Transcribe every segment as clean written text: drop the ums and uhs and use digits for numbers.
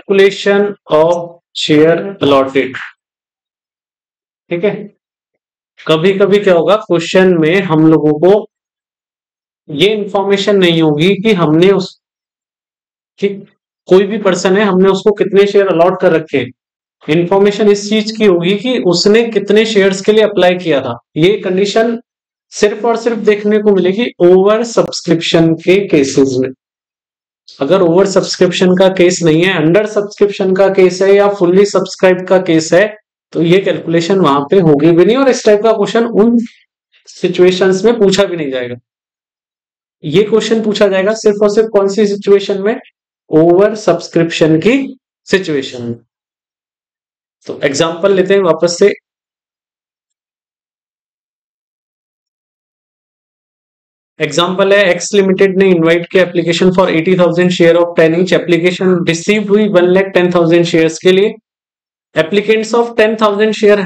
Calculation of share allotted. ठीक है, कभी कभी क्या होगा, क्वेश्चन में हम लोगों को ये इंफॉर्मेशन नहीं होगी कि हमने उस कि कोई भी पर्सन है, हमने उसको कितने शेयर अलॉट कर रखे। इंफॉर्मेशन इस चीज की होगी कि उसने कितने शेयर्स के लिए अप्लाई किया था। ये कंडीशन सिर्फ और सिर्फ देखने को मिलेगी ओवर सब्सक्रिप्शन के केसेस में। अगर ओवर सब्सक्रिप्शन का केस नहीं है, अंडर सब्सक्रिप्शन का केस है या फुल्ली सब्सक्राइब का केस है, तो ये कैलकुलेशन वहां पे होगी भी नहीं और इस टाइप का क्वेश्चन उन सिचुएशंस में पूछा भी नहीं जाएगा। ये क्वेश्चन पूछा जाएगा सिर्फ और सिर्फ कौन सी सिचुएशन में, ओवर सब्सक्रिप्शन की सिचुएशन में। तो एग्जांपल लेते हैं वापस से। एग्जांपल है, एक्स लिमिटेड ने इनवाइट किया application for 80,000 share of 10 each. Application received हुई 1,10,000 शेयर्स के लिए। Applicants of 10,000 share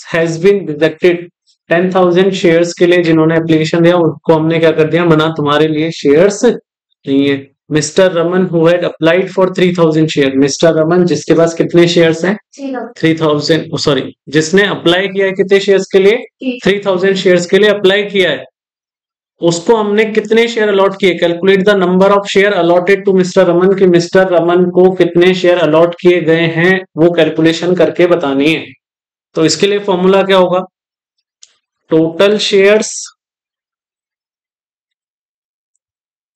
has been rejected. 10,000 shares के लिए जिन्होंने एप्लीकेशन दिया उनको हमने क्या कर दिया, मना, तुम्हारे लिए शेयर्स नहीं है। Mister Raman who had applied for 3,000 share. Mister Raman जिसके पास कितने शेयर्स हैं, 3,000, सॉरी जिसने अप्लाई किया है कितने शेयर्स के लिए, 3,000 शेयर्स के लिए अप्लाई किया है, उसको हमने कितने शेयर अलॉट किए। Calculate the number of share allotted to mister Raman, कि मिस्टर रमन को कितने शेयर अलॉट किए गए हैं वो कैलकुलेशन करके बतानी है। तो इसके लिए फॉर्मूला क्या होगा, total shares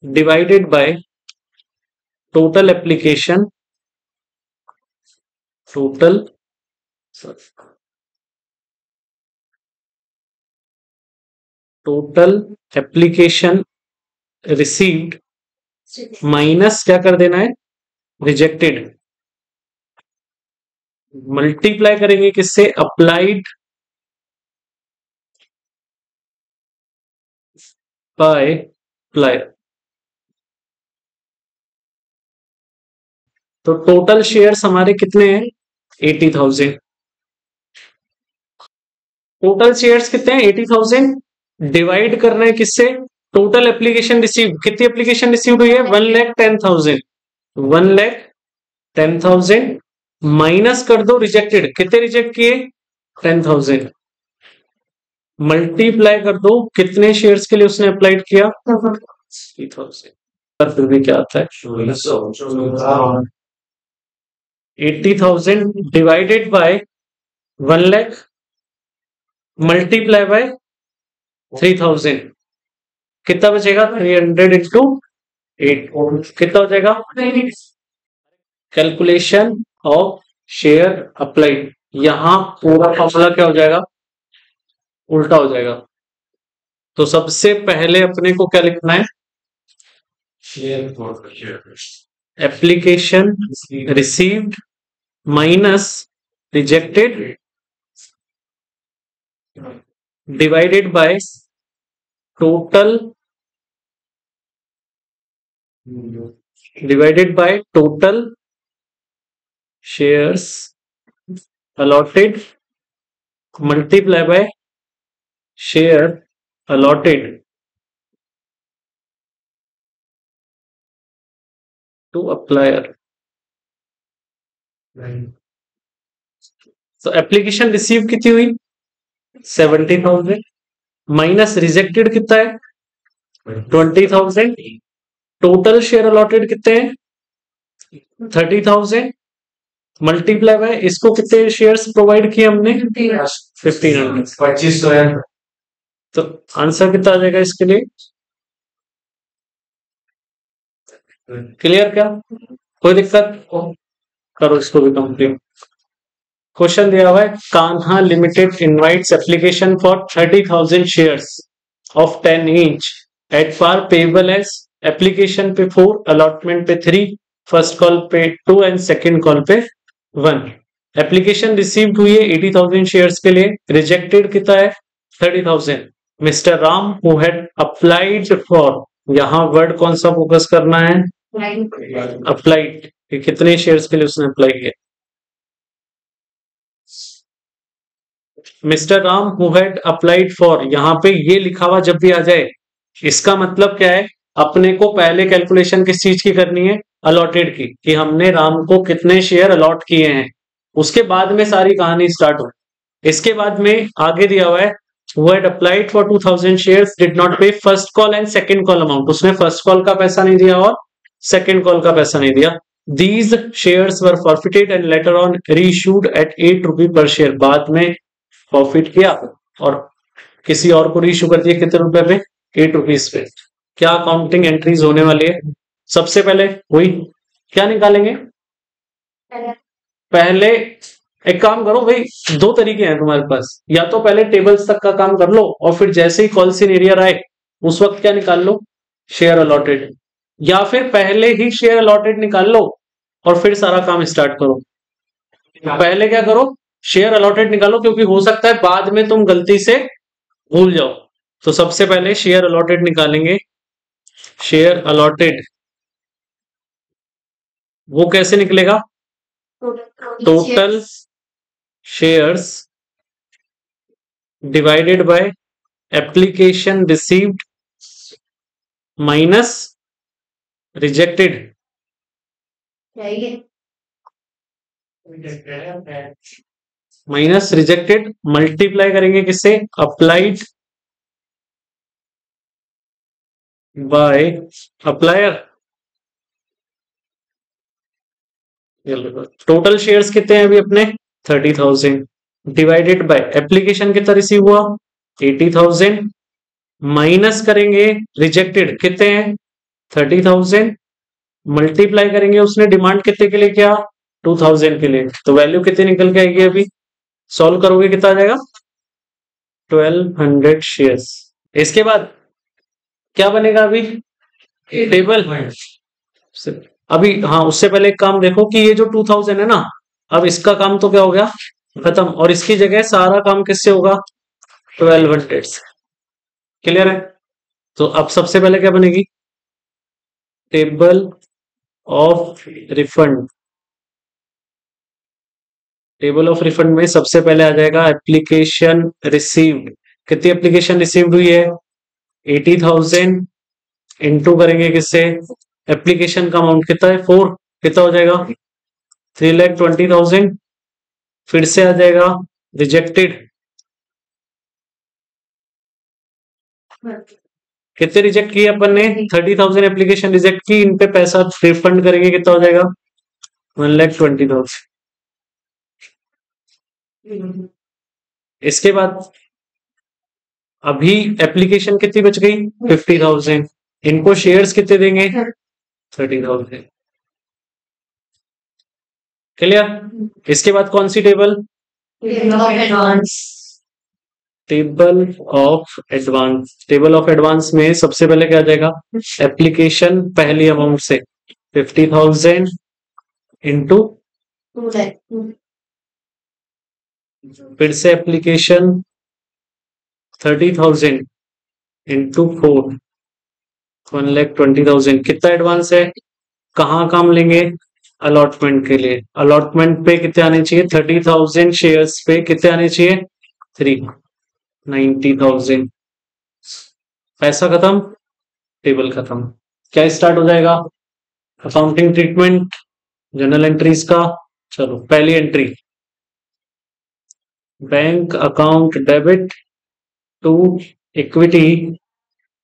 divided by total application, total application received minus क्या कर देना है, रिजेक्टेड। मल्टीप्लाई करेंगे किससे, अप्लाइड बाय अप्लायर। तो टोटल शेयर्स हमारे कितने हैं, 80,000। टोटल शेयर्स कितने हैं, 80,000। डिवाइड करना है किससे, टोटल एप्लीकेशन रिसीव। कितनी एप्लीकेशन रिसीव हुई है, 1,10,000। 1,10,000 माइनस कर दो रिजेक्टेड। कितने रिजेक्ट किए, 10,000। मल्टीप्लाई कर दो कितने शेयर्स के लिए उसने अप्लाइड किया, 3,000। फिर भी क्या आता है, 80,000 divided by 1 lakh multiply by 3,000, कितना बचेगा, 300 इंटू 8, कितना हो जाएगा, कैलकुलेशन ऑफ शेयर अप्लाइड। यहां पूरा फॉर्मूला क्या हो जाएगा, उल्टा हो जाएगा। तो सबसे पहले अपने को क्या लिखना है, application received minus rejected divided by total shares allotted multiply by share allotted to applier। तो एप्लीकेशन रिसीव कितनी हुई, 70,000 माइनस रिजेक्टेड कितना है, 20,000। टोटल शेयर अलॉटेड कितने हैं, 30,000 मल्टीप्लाई बाय इसको कितने शेयर्स प्रोवाइड किए हमने, 1,500, 2,500। तो आंसर कितना आ जाएगा इसके लिए, क्लियर क्या, कोई दिक्कत, करो इसको भी कंप्लीट। क्वेश्चन दिया हुआ है, Kanha limited invites application for 30,000 shares of 10 each at par payable as. Application पे 4, अलॉटमेंट पे 3, फर्स्ट कॉल पे 2 एंड सेकेंड कॉल पे 1। एप्लीकेशन रिसीव्ड हुई है 80,000 शेयर्स के लिए, रिजेक्टेड कितना है, 30,000। Mister Ram who had applied for, यहां वर्ड कौन सा फोकस करना है, अप्लाइड, कितने शेयर्स के लिए उसने अप्लाई किया। Mister Ram who had applied for, यहां पे ये लिखा हुआ जब भी आ जाए इसका मतलब क्या है, अपने को पहले कैलकुलेशन किस चीज की करनी है, अलॉटेड की, कि हमने राम को कितने शेयर अलॉट किए हैं, उसके बाद में सारी कहानी स्टार्ट हो। इसके बाद में आगे दिया हुआ है, who had applied for 2000 shares did not pay first call and second call amount, उसने फर्स्ट कॉल का पैसा नहीं दिया और सेकंड कॉल का पैसा नहीं दिया। These shares were forfeited and later on reissued at 8 रुपये पर शेयर, बाद में फॉरफिट किया और किसी और को रीइश्यू कर दिया, कितने रुपए पे, 8 रुपीज पे। क्या अकाउंटिंग एंट्रीज होने वाली है? सबसे पहले वही क्या निकालेंगे, पहले एक काम करो भाई, दो तरीके हैं तुम्हारे पास, या तो पहले टेबल्स तक का काम कर लो और फिर जैसे ही कॉल सीनियर आए उस वक्त क्या निकाल लो, शेयर अलॉटेड, या फिर पहले ही शेयर अलॉटेड निकाल लो और फिर सारा काम स्टार्ट करो। पहले क्या करो, शेयर अलॉटेड निकालो, क्योंकि हो सकता है बाद में तुम गलती से भूल जाओ। तो सबसे पहले शेयर अलॉटेड निकालेंगे। शेयर अलॉटेड वो कैसे निकलेगा, total shares divided by application received minus rejected. Minus rejected multiply करेंगे किससे, applied by applier. Total shares कितने हैं अभी अपने, 30,000 डिवाइडेड बाय एप्लीकेशन कितना रिसीव हुआ, 80,000 माइनस करेंगे रिजेक्टेड कितने हैं, 30,000 मल्टीप्लाई करेंगे उसने डिमांड कितने के लिए किया, 2,000 के लिए। तो वैल्यू कितनी निकल के आएगी, अभी सॉल्व करोगे कितना आ जाएगा, 1200 शेयर्स। इसके बाद क्या बनेगा, अभी टेबल। अभी हाँ, उससे पहले एक काम देखो कि ये जो 2000 है ना, अब इसका काम तो क्या हो गया, खत्म, और इसकी जगह सारा काम किससे होगा, 1200 से। क्लियर है? तो अब सबसे पहले क्या बनेगी, table of refund. Table of refund में सबसे पहले आ जाएगा एप्लीकेशन रिसीव्ड। कितनी एप्लीकेशन रिसीव्ड हुई है, 80,000 इंटू करेंगे किससे, एप्लीकेशन का अमाउंट कितना है 4, कितना हो जाएगा 3,20,000। फिर से आ जाएगा रिजेक्टेड, कितने रिजेक्ट किए अपन ने, 30,000 एप्लीकेशन रिजेक्ट की, इन पे पैसा रिफंड करेंगे कितना हो जाएगा, 1,20,000। इसके बाद अभी एप्लीकेशन कितनी बच गई, 50,000, इनको शेयर्स कितने देंगे, 30,000। क्लियर? इसके बाद कौन सी table, table of advance. Table of advance में सबसे पहले क्या आ जाएगा, एप्लीकेशन पहली अमाउंट से 50,000 इंटू, फिर से एप्लीकेशन 30,000 इंटू 4, 1,20,000। कितना एडवांस है, कहाँ काम लेंगे, अलॉटमेंट के लिए। अलॉटमेंट पे कितने आने चाहिए, 30,000 शेयर्स पे कितने आने चाहिए, 3,90,000। पैसा खत्म, टेबल खत्म। क्या स्टार्ट हो जाएगा, अकाउंटिंग ट्रीटमेंट जनरल एंट्रीज का। चलो पहली entry, bank account debit to equity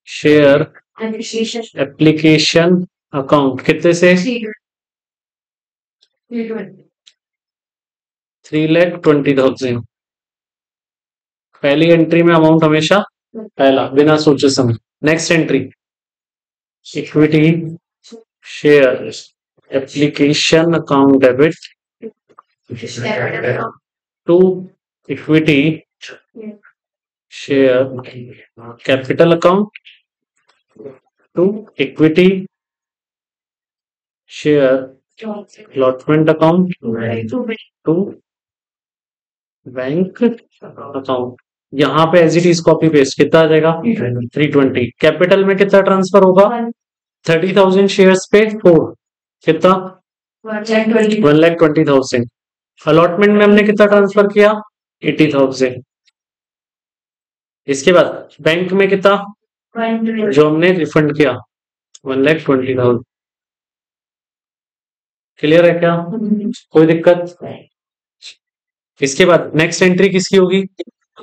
share application account, कितने से, 3,20,000। पहली एंट्री में अमाउंट हमेशा पहला, बिना सोचे समझ। Next entry, equity share application account debit to equity share capital account to equity share allotment account to bank account. यहाँ पे as it is copy paste, कितना आ जाएगा, 320। कैपिटल में कितना ट्रांसफर होगा, 30,000 शेयर्स पे 4, कितना 1,20,000। अलॉटमेंट में हमने कितना ट्रांसफर किया, 80,000। इसके बाद बैंक में कितना, जो हमने रिफंड किया, 1,20,000। क्लियर है क्या? कोई दिक्कत? इसके बाद नेक्स्ट एंट्री किसकी होगी?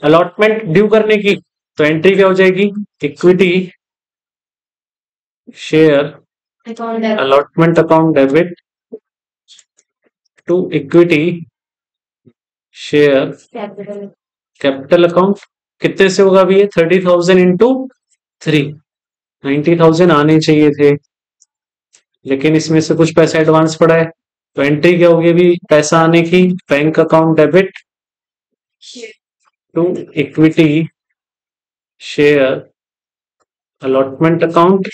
अलॉटमेंट ड्यू करने की। तो एंट्री क्या हो जाएगी? Equity share allotment account debit to equity share capital account. कितने से होगा अभी ये? 30,000 इंटू 3, 90,000 आने चाहिए थे, लेकिन इसमें से कुछ पैसा एडवांस पड़ा है। तो एंट्री क्या होगी अभी पैसा आने की? Bank account debit to equity share allotment account.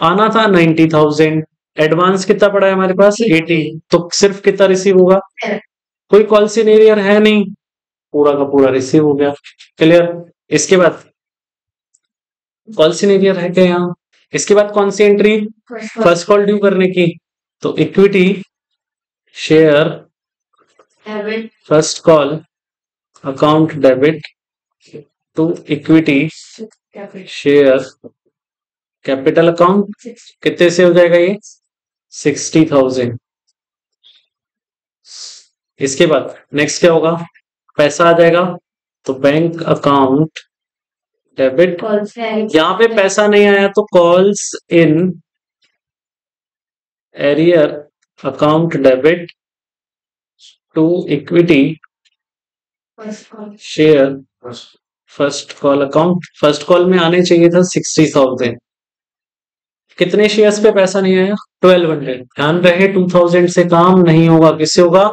आना था 90,000, एडवांस कितना पड़ा है हमारे पास? 80, तो सिर्फ कितना रिसीव होगा? कोई कॉल सिनेरियर है नहीं, पूरा का पूरा रिसीव हो गया। क्लियर? इसके बाद कॉल सिनेरियर है क्या यहाँ? इसके बाद कौन सी एंट्री? फर्स्ट कॉल ड्यू करने की। तो equity share first call account debit to equity share capital account. कितने से हो जाएगा ये? 60,000। इसके बाद नेक्स्ट क्या होगा? पैसा आ जाएगा, तो बैंक अकाउंट डेबिट। यहाँ पे पैसा नहीं आया तो calls in arrear account debit to equity share first call account. First call में आने चाहिए था 60,000। कितने शेयर्स पे पैसा नहीं आया? 1200। ध्यान रहे 2000 से काम नहीं होगा, किससे होगा?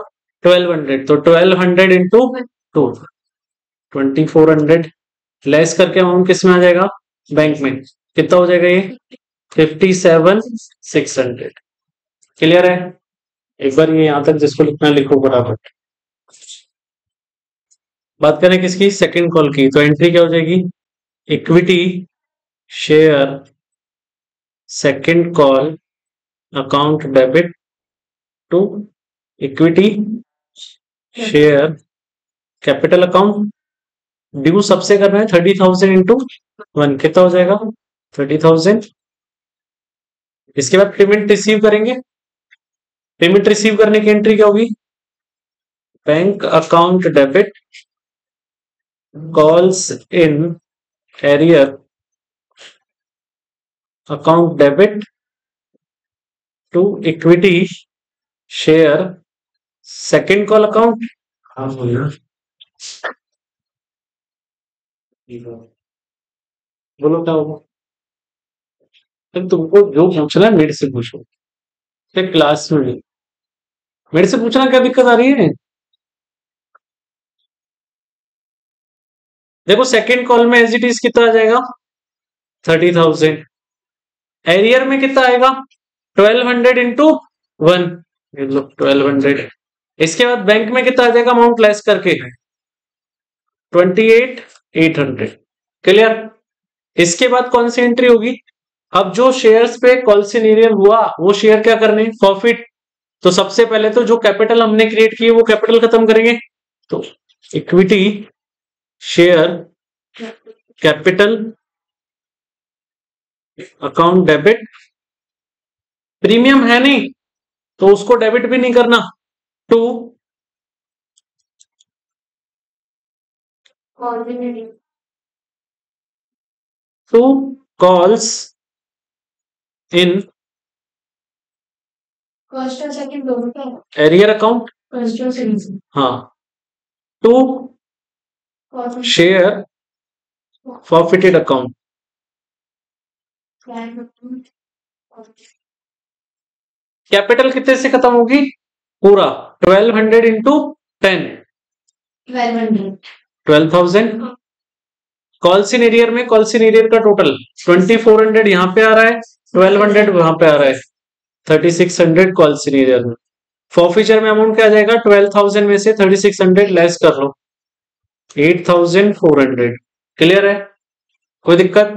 1200। तो 1200 इंटू 2, 2400 लेस करके अमाउंट किस में आ जाएगा? बैंक में। कितना हो जाएगा ये? 57,600। क्लियर है? एक बार ये यहां तक जिसको लिखना लिखो बराबर। बात करें किसकी? सेकंड कॉल की। तो एंट्री क्या हो जाएगी? Equity share second call account debit to equity share capital account. Due सबसे करना है 30,000 इंटू 1। कितना हो जाएगा? 30,000। इसके बाद पेमेंट रिसीव करेंगे। पेमेंट रिसीव करने की एंट्री क्या होगी? Bank account debit calls in arrear account debit to equity share second call account. हाँ बोलो क्या होगा? तो तुमको जो पूछना है मेरे से पूछो, फिर क्लास में मेरे से पूछना क्या दिक्कत आ रही है? देखो सेकंड कॉल में एज इट इज कितना आ जाएगा? 30,000। एरियर में कितना आएगा? 1200 इंटू 1, 1200। इसके बाद बैंक में कितना आ जाएगा अमाउंट लेस करके? 28,800। क्लियर? इसके बाद कौन सी एंट्री होगी? अब जो शेयर्स पे कॉल सिनेरियर हुआ वो शेयर क्या करने? प्रॉफिट। तो सबसे पहले तो जो कैपिटल हमने क्रिएट किए वो कैपिटल खत्म करेंगे। तो equity share capital account debit. Premium है नहीं तो उसको डेबिट भी नहीं करना। टू कॉल्स इन फर्स्ट और सेकंड दोनों का एरियर अकाउंट। फर्स्ट और सेकंड। हाँ। To share forfeited account. Capital कितने से खत्म होगी? पूरा 1200 इंटू 10, 12,000। कॉल्सिन एरियर में कॉल्सिन एरियर का टोटल 2400 यहाँ पे आ रहा है, 1200 वहां पे आ रहा है, 3600 कॉल्सिन एरियर में। फॉरफीचर में अमाउंट क्या आ जाएगा? 12,000 में से 3600 लेस कर लो, 8,400। क्लियर है? कोई दिक्कत?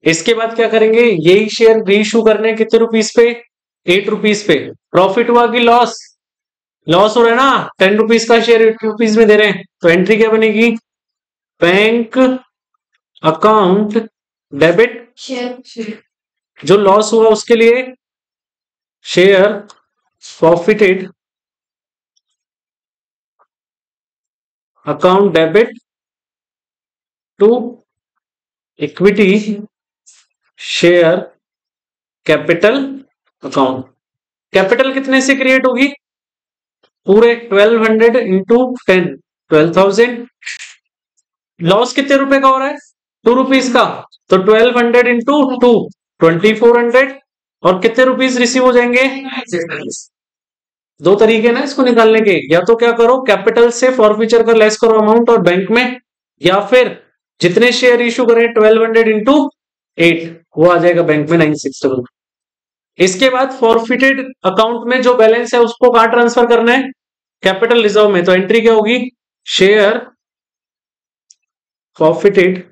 इसके बाद क्या करेंगे? यही शेयर रीइश्यू करने कितने रुपीस पे? 8 रुपीस पे। प्रॉफिट हुआ कि लॉस? लॉस हो रहा है ना, 10 रुपीस का शेयर 8 रुपीस में दे रहे हैं, तो एंट्री क्या बनेगी? Bank account debit. जो लॉस हुआ उसके लिए share forfeited account debit to equity share capital account। Capital कितने से क्रिएट होगी? पूरे 1200 इंटू 10 12,000। लॉस कितने रुपए का हो रहा है? 2 रुपीज का, तो 1200 इंटू 2 2400। और कितने रुपीज रिसीव हो जाएंगे? 2 तरीके ना इसको निकालने के, या तो क्या करो कैपिटल से फॉरफीचर का लेस करो अमाउंट और बैंक में, या फिर जितने शेयर इशू करें 1200 इंटू 8 वो आ जाएगा बैंक में 967। इसके बाद फॉरफिटेड अकाउंट में जो बैलेंस है उसको कहां ट्रांसफर करना है? कैपिटल रिजर्व में। तो एंट्री क्या होगी? Share forfeited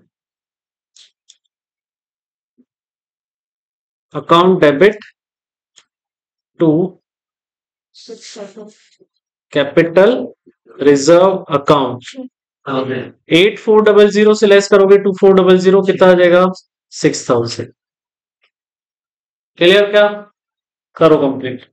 account debit to capital reserve account. 8400 से लेस करोगे 2400, कितना आ जाएगा? 6000। क्लियर? क्या करो कंप्लीट।